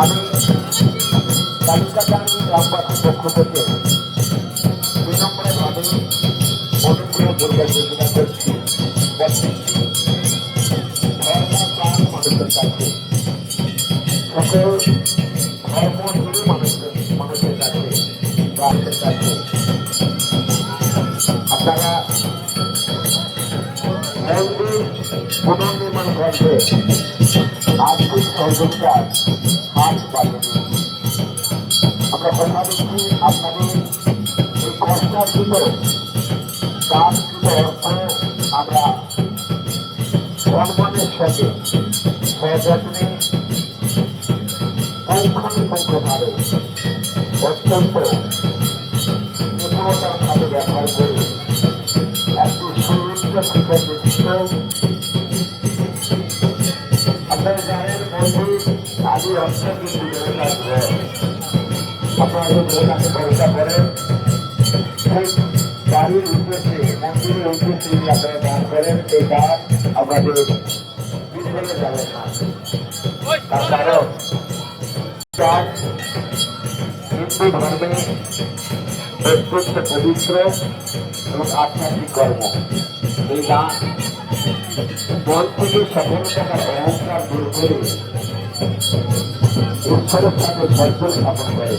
আমি তালিকাদান গ্রামবাসীর পক্ষ থেকে 2 নম্বরে ভাবে অনুগ্রহ দুর্গা ঘোষণা করছি। ধর্মপ্রাণ মানুষের কাছে, সকল ধর্মজীবী মানুষের কাছে, রাষ্ট্রের কাছে আপনারা মন্দির পুনর্নির্মাণ করবে আর্থিক সহযোগিতার হাত বাড়িয়ে দিন। আমরা কথা দিচ্ছি আপনাদের এই কষ্টার্জিত দানকৃত অর্থ আমরা সম্মানের সাথে সযত্নে পুঙ্খানুপুঙ্খভাবে অত্যন্ত নিপুণতার সাথে ব্যবহার করে একটি সুউচ্চ শিক্ষা নির্দিষ্ট আপনারা জানেন মন্দির আদি অর্থ কিন্তু দেবতার ঘর। আপনারা যদি দেবতাকে ভরসা করেন ঠিক বাড়ির উদ্দেশ্যে মন্দিরের উদ্দেশ্যে যদি আপনারা দান করেন এই দান আমাদের বিফলে যাবে না। তার কারণ দান হিন্দু ধর্মে অত্যন্ত পবিত্র এবং আধ্যাত্মিক কর্ম। এই দান মন থেকে সফলতার অহংকার দূর করে ঈশ্বরের সাথে সর্ব স্থাপন করে।